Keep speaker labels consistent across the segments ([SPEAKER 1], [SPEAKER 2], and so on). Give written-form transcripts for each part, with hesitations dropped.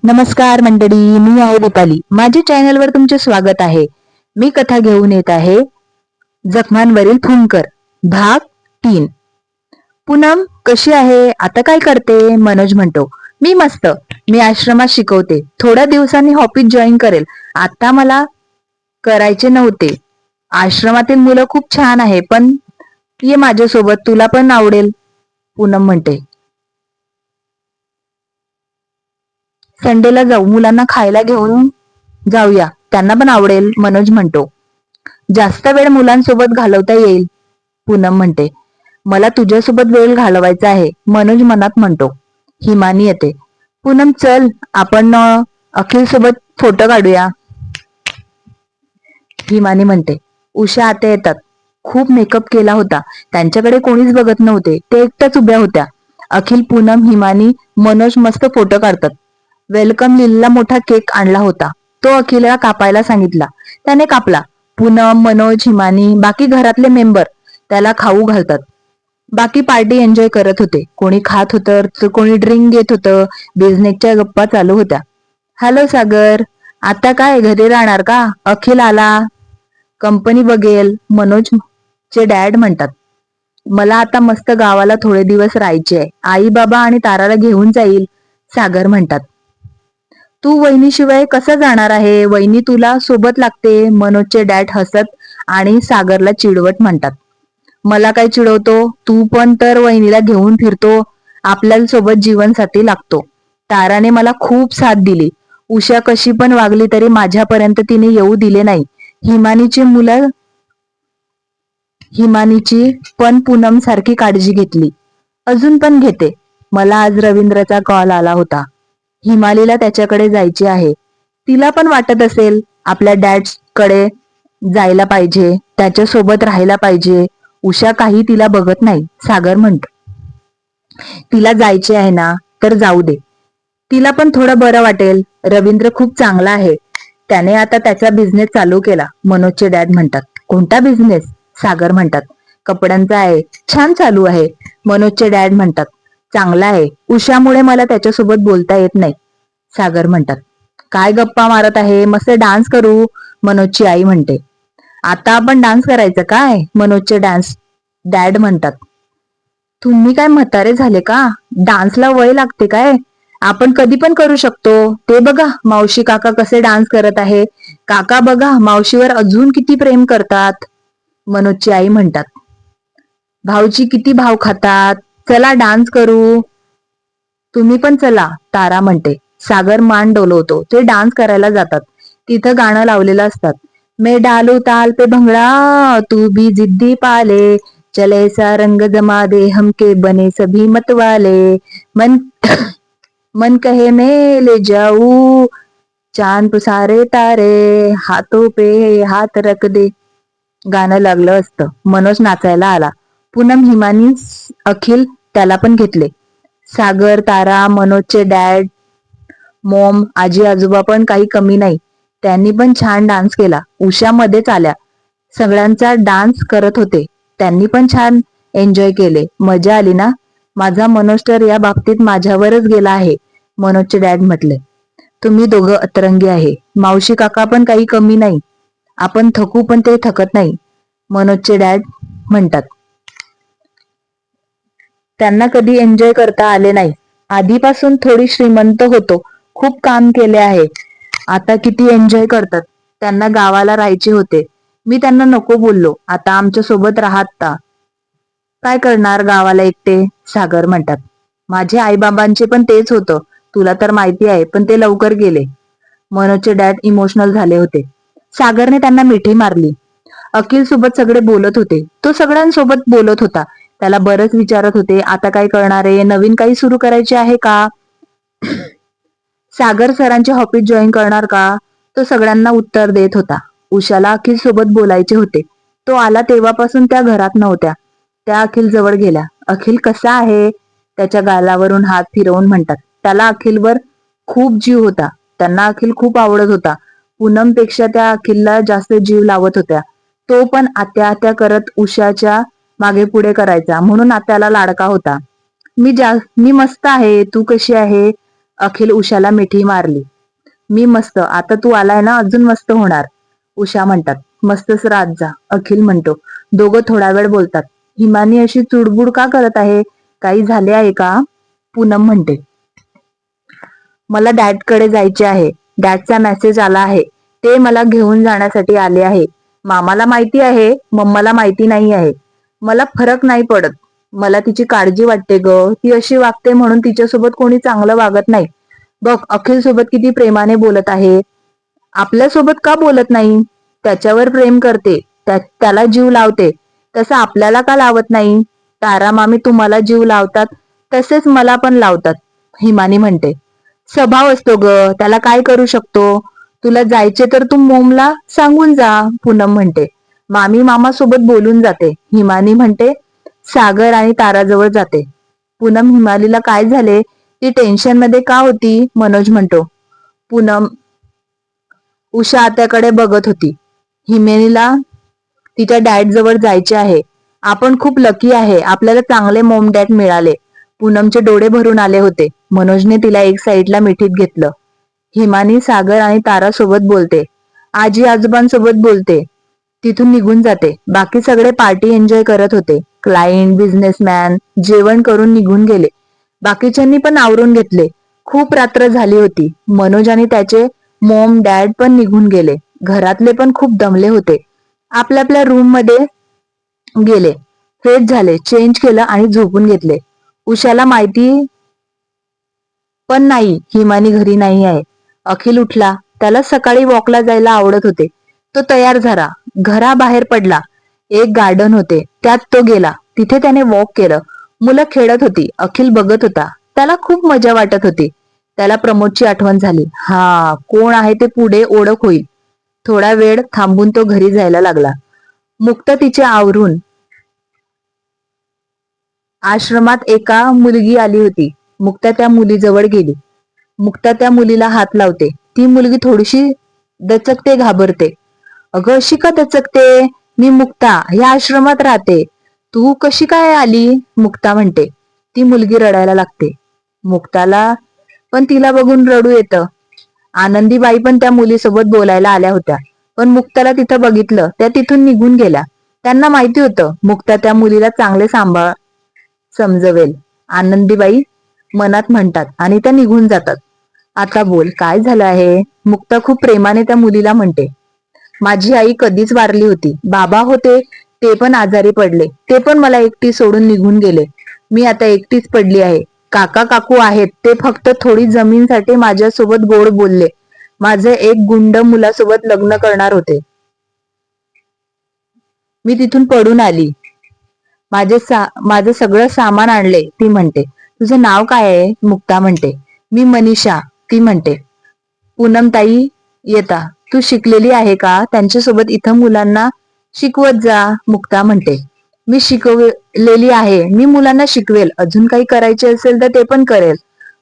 [SPEAKER 1] नमस्कार मंडळी, मी आहे दीपाली. माझ्या चॅनलवर तुमचे स्वागत आहे. मी कथा घेऊन येत आहे जखमांवरील फुंकर भाग 3. पूनम कशी आहे? आता काय करते? मनोज म्हणतो. मी मस्त. मी आश्रमात शिकवते. थोड्या दिवसांनी ऑफिस जॉईन करेल. आता मला करायचे नव्हते. आश्रमातील मुलं खूप छान आहे, पण ये माझ्यासोबत, तुला पण आवडेल. पूनम म्हणते. संडेला जाऊ, मुलांना खायला घेऊन जाऊया, त्यांना पण आवडेल. मनोज म्हणतो. जास्त वेळ मुलांसोबत घालवता येईल. पूनम म्हणते. मला तुझ्यासोबत वेळ घालवायचा आहे, मनोज मनात म्हणतो. हिमानी येते. पूनम चल, आपण अखिल सोबत फोटो काढूया. हिमानी म्हणते. उषा आता येतात. खूप मेकअप केला होता. त्यांच्याकडे कोणीच बघत नव्हते. ते एकट्याच उभ्या होत्या. अखिल, पूनम, हिमानी, मनोज मस्त फोटो काढतात. वेलकम लिलला मोठा केक आणला होता. तो अखिलला कापायला सांगितला. त्याने कापला. पूनम, मनोज, हिमानी, बाकी घरातले मेंबर त्याला खाऊ घालतात. बाकी पार्टी एन्जॉय करत होते. कोणी खात होतं तर कोणी ड्रिंक घेत होतं. बिझनेसच्या गप्पा चालू होत्या. हॅलो सागर, आता काय घरी राहणार का? अखिल आला कंपनी बघेल, मनोजचे डॅड म्हणतात. मला आता मस्त गावाला थोडे दिवस राहायचे आहे. आई बाबा आणि ताराला घेऊन जाईल, सागर म्हणतात. तू वहिनीशिवाय कसं जाणार आहे? वहिनी तुला सोबत लागते, मनोजचे डॅड हसत आणि सागरला चिडवत म्हणतात. मला काय चिडवतो? तू पण तर वहिनीला घेऊन फिरतो. आपल्या सोबत जीवनसाथी लागतो. ताराने मला खूप साथ दिली. उषा कशी पण वागली तरी माझ्यापर्यंत तिने येऊ दिले नाही. हिमानीची पण पूनम सारखी काळजी घेतली. अजून पण घेते. मला आज रवींद्रचा कॉल आला होता. हिमालीला त्याच्याकडे जायचे आहे. तिला पण वाटत असेल आपल्या डॅड्सकडे जायला पाहिजे, त्याच्यासोबत राहायला पाहिजे. उषा काही तिला बघत नाही, सागर म्हणतो. तिला जायचे आहे ना, तर जाऊ दे. तिला पण थोडं बरं वाटेल. रवींद्र खूप चांगला आहे. त्याने आता त्याचा बिझनेस चालू केला, मनोजचे डॅड म्हणतात. कोणता बिझनेस? सागर म्हणतात. कपड्यांचा आहे. छान चालू आहे. मनोजचे डॅड म्हणतात. चांगला आहे. उषामुळे मला त्याच्यासोबत बोलता येत नाही, सागर म्हणतात. काय गप्पा मारत आहे? मस्त डान्स करू, मनोजची आई म्हणते. आता आपण डान्स करायचं काय? मनोजचे डॅड म्हणतात. तुम्ही काय म्हातारे झाले का? डान्सला वय लागते काय? आपण कधी पण करू शकतो. ते बघा मावशी काका कसे डान्स करत आहे. काका बघा मावशीवर अजून किती प्रेम करतात, मनोजची आई म्हणतात. भाऊची किती भाव खातात. चला डान्स करू. तुम्ही पण चला, तारा म्हणते. सागर मान डोलवतो. ते डान्स करायला जातात. तिथं गाणं लावलेलं असतात. मैं डालू ताल पे भंगड़ा, तू भी जिद्दी पाले, चले सा रंग जमा दे, हमके बने सभी मतवाले, मन मन कहे मैं ले जाऊ, चांद पे सारे तारे, हाथों पे हात रख दे. गाणं लागलं असतं. मनोज नाचायला आला. पूनम, हिमानी, अखिल त्याला पण घेतले. सागर, तारा, मनोजचे डॅड, मॉम, आजी आजोबा पण काही कमी नाही. त्यांनी पण छान डान्स केला. उषा मध्येच आल्या. सगळ्यांचा डान्स करत होते. त्यांनी पण छान एन्जॉय केले. मजा आली ना? माझा मनोज तर या बाबतीत माझ्यावरच गेला आहे, मनोजचे डॅड म्हटले. तुम्ही दोघं अतरंगी आहे. मावशी काका पण काही कमी नाही. आपण थकू पण ते थकत नाही, मनोजचे डॅड म्हणतात. त्यांना कधी एन्जॉय करता आले नाही. आधीपासून थोडी श्रीमंत होतो. खूप काम केले आहे. आता किती एन्जॉय करतात. त्यांना गावाला राहायचे होते. मी त्यांना नको बोललो. आता आमच्या सोबत राहता. काय करणार गावाला एकटे, सागर म्हणतात. माझे आईबाबांचे पण तेच होतं. तुला तर माहिती आहे, पण ते लवकर गेले. मनोजचे डॅड इमोशनल झाले होते. सागरने त्यांना मिठी मारली. अखिल सोबत सगळे बोलत होते. तो सगळ्यांसोबत बोलत होता. त्याला बरंच विचारत होते. आता काय करणार आहे? नवीन काही सुरू करायचे आहे का? सागर सरांचे ऑफिस जॉईन करणार का? तो सगळ्यांना उत्तर देत होता. उषाला अखिल सोबत बोलायचे होते. तो आला तेव्हापासून त्या घरात नव्हत्या. त्या अखिल जवळ गेल्या. अखिल कसा आहे? त्याच्या गालावरून हात फिरवून म्हणतात. त्याला अखिलवर खूप जीव होता. त्यांना अखिल खूप आवडत होता. पूनमपेक्षा त्या अखिलला जास्त जीव लावत होत्या. तो पण आत्या आत्या करत उषाच्या मागे पुढे करायचा, म्हणून आत्याला लाडका होता. मी मस्त आहे. तू कशी आहे? अखिल उषाला मिठी मारली. मी मस्त, आता तू आलाय ना अजून मस्त होणार. उषा म्हणतात. मस्तच राहत जा, अखिल म्हणतो. दोघं थोडा वेळ बोलतात. हिमानी अशी चुडबुड का करत आहे? काही झाले आहे का? पूनम म्हणते. मला डॅडकडे जायचे आहे. डॅडचा मेसेज आला आहे. ते मला घेऊन जाण्यासाठी आले आहे. मामाला माहिती आहे, मम्माला माहिती नाही आहे. मला फरक नाही पडत. मला तिची काळजी वाटते ग. ती अशी वागते म्हणून तिच्यासोबत कोणी चांगलं वागत नाही. बघ अखिल सोबत किती प्रेमाने बोलत आहे. आपल्यासोबत का बोलत नाही? त्याच्यावर प्रेम करते, त्याला जीव लावते. तसं आपल्याला का लावत नाही? तारा मामी तुम्हाला जीव लावतात, तसेच मला पण लावतात, हिमानी म्हणते. स्वभाव असतो ग, त्याला काय करू शकतो? तुला जायचे तर तू मोमला सांगून जा, पूनम म्हणते. मामी मामा सोबत बोलून जाते, हिमानी म्हणते. सागर आणि ताराजवळ जाते. पूनम हिमालीला काय झाले? ती टेन्शन मध्ये का होती? मनोज म्हणतो. पूनम उषा आत्याकडे बघत होती. हिमेनीला तिच्या डॅड जवळ जायचे आहे. आपण खूप लकी आहे, आपल्याला चांगले मॉम डॅड मिळाले. पूनमचे डोळे भरून आले होते. मनोजने तिला एक साईडला मिठीत घेतलं. हिमानी सागर आणि तारा सोबत बोलते. आजी आजोबांसोबत बोलते. तिथून निघून जाते. बाकी सगळे पार्टी एन्जॉय करत होते. क्लायंट, बिझनेसमॅन जेवण करून निघून गेले. बाकीच्यांनी पण आवरून घेतले. खूप रात्र झाली होती. मनोज आणि त्याचे मॉम डॅड पण निघून गेले. घरातले पण खूप दमले होते. आपल्या आपल्या रूम मध्ये गेले. फ्रेश झाले, चेंज केलं आणि झोपून घेतले. उषाला माहिती पण नाही हिमानी घरी नाही आहे. अखिल उठला. त्याला सकाळी वॉकला जायला आवडत होते. तो तयार झाला. घराबाहेर पडला. एक गार्डन होते, त्यात तो गेला. तिथे त्याने वॉक केलं. मुलं खेळत होती. अखिल बघत होता. त्याला खूप मजा वाटत होती. त्याला प्रमोदची आठवण झाली. हा कोण आहे ते पुढे ओळख होईल. थोडा वेळ थांबून तो घरी जायला लागला. मुक्त तिचे आवरून आश्रमात एका मुलगी आली होती. मुक्ता त्या मुलीजवळ गेली. मुक्ता त्या मुलीला हात लावते. ती मुलगी थोडीशी दचकते, घाबरते. अगं अशी का दचकते? मी मुक्ता, ह्या आश्रमात राहते. तू कशी काय आली? मुक्ता म्हणते. ती मुलगी रडायला लागते. मुक्ताला पण तिला बघून रडू येतं. आनंदीबाई पण त्या मुलीसोबत बोलायला आल्या होत्या. पण मुक्ताला तिथं बघितलं, त्या तिथून निघून गेल्या. त्यांना माहिती होतं मुक्ता त्या मुलीला चांगले समजवेल. आनंदीबाई मनात म्हणतात आणि त्या निघून जातात. आता बोल, काय झालं आहे? मुक्ता खूप प्रेमाने त्या मुलीला म्हणते. माझी आई कधीच वारली होती. बाबा होते, ते पण आजारी पडले. ते पण मला एकटी सोडून निघून गेले. मी आता एकटीच पडली आहे. काका काकू आहेत, ते फक्त थोडी जमीनसाठी माझ्यासोबत गोड बोलले. माझे एक गुंड मुलासोबत लग्न करणार होते. मी तिथून पडून आली. माझं सगळं सामान आणले, ती म्हणते. तुझं नाव काय आहे? मुक्ता म्हणते. मी मनीषा, ती म्हणते. पूनमताई येता, तू शिकलेली आहे का? त्यांच्यासोबत इथं मुलांना शिकवत जा, मुक्ता म्हणते. मी शिकवलेली आहे. मी मुलांना शिकवेल. अजून काही करायचे असेल तर ते पण करेल,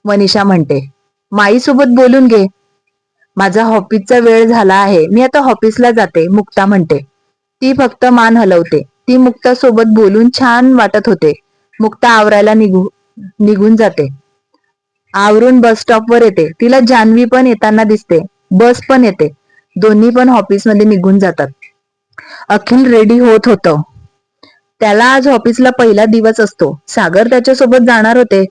[SPEAKER 1] मनीषा म्हणते. माई सोबत बोलून घे. माझा ऑफिसचा वेळ झाला आहे. मी आता ऑफिसला जाते, मुक्ता म्हणते. ती फक्त मान हलवते. ती मुक्ता सोबत बोलून छान वाटत होते. मुक्ता आवरायला निघून जाते. आवरून बस स्टॉपवर येते. तिला जान्हवी पण येताना दिसते. बस पण येते. दोन्ही पण ऑफिसमध्ये निघून जातात. अखिल रेडी होत होतं. त्याला आज ऑफिसला पहिला दिवस असतो. सागर त्याच्यासोबत जाणार होते.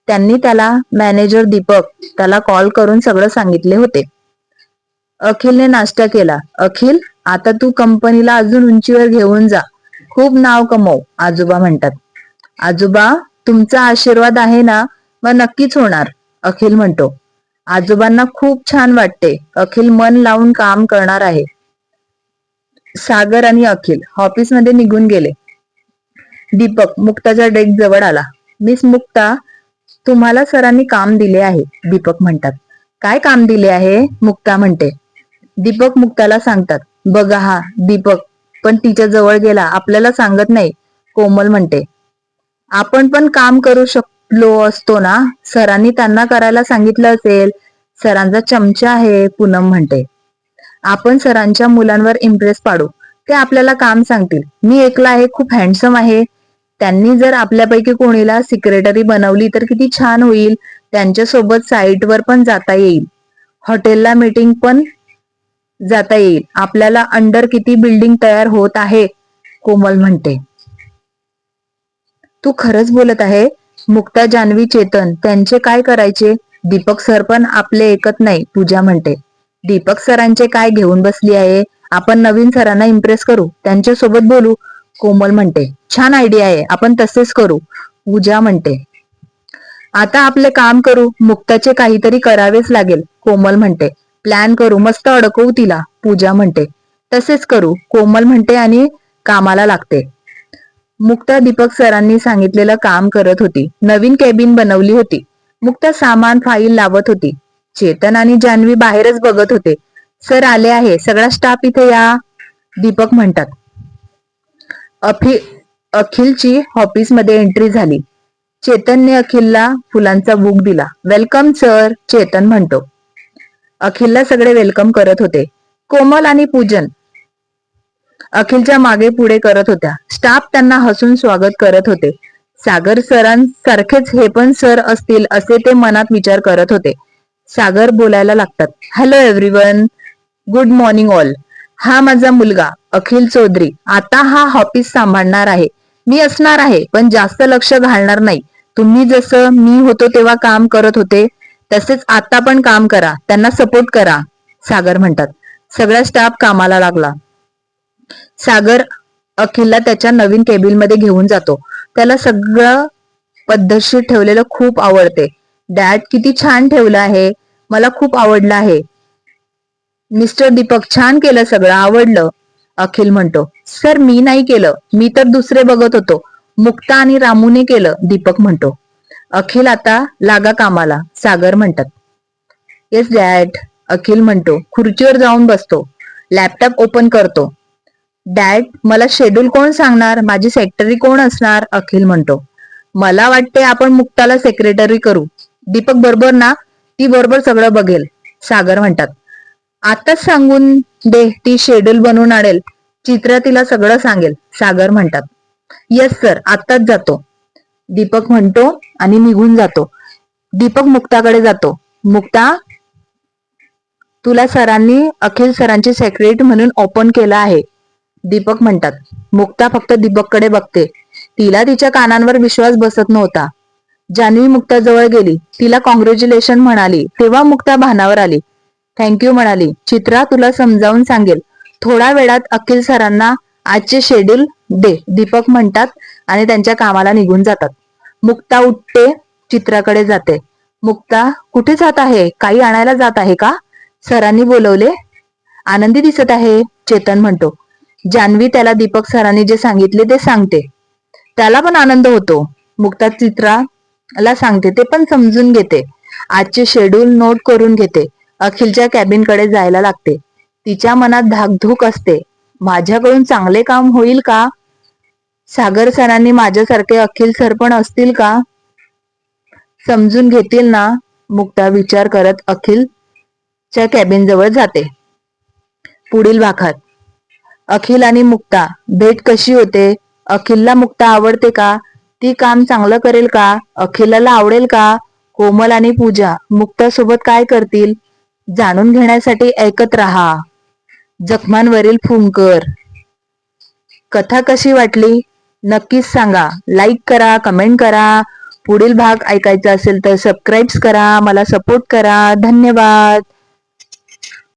[SPEAKER 1] त्यांनी त्याला मॅनेजर दीपक त्याला कॉल करून सगळं सांगितले होते. अखिलने नाश्ता केला. अखिल, आता तू कंपनीला अजून उंचीवर घेऊन जा. खूप नाव कमव, आजोबा म्हणतात. आजोबा, तुमचा आशीर्वाद आहे ना, मग नक्कीच होणार, अखिल म्हणतो. आजोबांना खूप छान वाटते. अखिल मन लावून काम करणार आहे. सागर आणि अखिल ऑफिसमध्ये निघून गेले. दीपक मुक्ताच्या डेस्क जवळ आला. मिस मुक्ता, तुम्हाला सरांनी काम दिले आहे, दीपक म्हणतात. काय काम दिले आहे? मुक्ता म्हणते. दीपक मुक्ताला सांगतात. बघा हा दीपक पण तिच्या जवळ गेला, आपल्याला सांगत नाही, कोमल म्हणते. आपण पण काम करू शकलो असतो ना, सरांनी त्यांना करायला सांगितलं असेल. सरांचा चमचा आहे, पूनम म्हणते. आपण सरांच्या मुलांवर इम्प्रेस पाडू, ते आपल्याला काम सांगतील. मी ऐकलं आहे खूप हँडसम आहे. त्यांनी जर आपल्यापैकी कोणीला सिक्रेटरी बनवली तर किती छान होईल. त्यांच्यासोबत साईटवर पण जाता येईल, हॉटेलला मीटिंग पण जाता येईल. आपल्याला अंडर किती बिल्डिंग तयार होत आहे, कोमल म्हणते. तू खरंच बोलत आहे? मुक्ता, जान्हवी, चेतन त्यांचे काय करायचे? दीपक सर पण आपले ऐकत नाही, पूजा म्हणते. दीपक सरांचे काय घेऊन बसली आहे? आपण नवीन सरांना इम्प्रेस करू, त्यांच्यासोबत बोलू, कोमल म्हणते. छान आयडिया आहे, आपण तसेच करू, पूजा म्हणते. आता आपले काम करू, मुक्ताचे काहीतरी करावेच लागेल, कोमल म्हणते. प्लॅन करू, मस्त अडकवू तिला, पूजा म्हणते. तसेच करू, कोमल म्हणते आणि कामाला लागते. मुक्ता दीपक सरांनी सांगितलेलं काम करत होती. नवीन केबिन बनवली होती. मुक्ता सामान फाईल लावत होती. चेतन आणि जान्हवी बाहेरच बघत होते. सर आले आहे, सगळा स्टाफ इथे या, दीपक म्हणतात. अखिलची ऑफिसमध्ये एंट्री झाली. चेतनने अखिलला फुलांचा बुक दिला. वेलकम सर, चेतन म्हणतो. अखिलला सगळे वेलकम करत होते. कोमल आणि पूजन अखिलच्या मागे पुढे करत होत्या. स्टाफ त्यांना हसून स्वागत करत होते. सागर सरांसारखेच हे पण सर असतील असे ते मनात विचार करत होते. सागर बोलायला लागतात. Hello everyone, good morning all. हा माझा मुलगा अखिल चौधरी आता हा ऑफिस सांभाळणार आहे. मी असणार आहे पण जास्त लक्ष घालणार नाही. तुम्ही जसं मी होतो तेव्हा काम करत होते तसेच आता पण काम करा, त्यांना सपोर्ट करा, सागर म्हणतात. सगळा स्टाफ कामाला लागला. सागर अखिलला त्याच्या नवीन केबिनमध्ये घेऊन जातो. त्याला सगळं पद्धतशीर ठेवलेलं खूप आवडते. डॅड किती छान ठेवलं आहे, मला खूप आवडलं आहे. मिस्टर दीपक, छान केलं, सगळं आवडलं, अखिल म्हणतो. सर मी नाही केलं, मी तर दुसरे बघत होतो, मुक्ता आणि रामूने केलं, दीपक म्हणतो. अखिल आता लागा कामाला, सागर म्हणतात. येस डॅड, अखिल म्हणतो. खुर्चीवर जाऊन बसतो. लॅपटॉप ओपन करतो. डॅड मला शेड्यूल कोण सांगणार, माझी सेक्रेटरी कोण असणार, अखिल म्हणतो. मला वाटते आपण मुक्ताला सेक्रेटरी करू. दीपक बरोबर ना, ती बरोबर सगळं बघेल, सागर म्हणतात. आताच सांगून दे, ती शेड्यूल बनवून आणेल, चित्रा तिला सगळं सांगेल, सागर म्हणतात. येस सर, आताच जातो, दीपक म्हणतो आणि निघून जातो. दीपक मुक्ताकडे जातो. मुक्ता, तुला सरांनी अखिल सरांची सेक्रेटरी म्हणून ओपन केलं आहे, दीपक म्हणतात. मुक्ता फक्त दीपककडे बघते. तिला तिच्या कानांवर विश्वास बसत नव्हता. जान्हवी मुक्ताजवळ गेली, तिला कॉंग्रॅच्युलेशन म्हणाली. तेव्हा मुक्ता भानावर आली. थँक्यू म्हणाली. चित्रा तुला समजावून सांगेल, थोड्या वेळात अखिल सरांना आजचे शेड्यूल दे, दीपक म्हणतात आणि त्यांच्या कामाला निघून जातात. मुक्ता उठते, चित्राकडे जाते. मुक्ता, कुठे जात आहे? काही आणायला जात आहे का? सरांनी बोलवले? आनंदी दिसत आहे, चेतन म्हणतो. जान्हवी त्याला दीपक सरांनी जे सांगितले ते सांगते. त्याला पण आनंद होतो. मुक्ता चित्राला सांगते, ते पण समजून घेते. आजचे शेड्यूल नोट करून घेते. अखिलच्या कॅबिनकडे जायला लागते. तिच्या मनात धाकधूक असते. माझ्याकडून चांगले काम होईल का? सागर सरांनी माझ्यासारखे अखिल सर पण असतील का? समजून घेतील ना? मुक्ता विचार करत अखिलच्या कॅबिन जवळ जाते. पुढील भागात अखिल आणि मुक्ता भेट कशी होते? अखिलला मुक्ता आवडते का? ती काम चांगलं करेल का? अखिलला आवडेल का? कोमल आणि पूजा मुक्ता सोबत काय करतील? जाणून घेण्यासाठी ऐकत राहा जखमांवरील फुंकर. कथा कशी वाटली नक्कीच सांगा. लाईक करा, कमेंट करा. पुढील भाग ऐकायचा असेल तर सबस्क्राईब करा, मला सपोर्ट करा. धन्यवाद.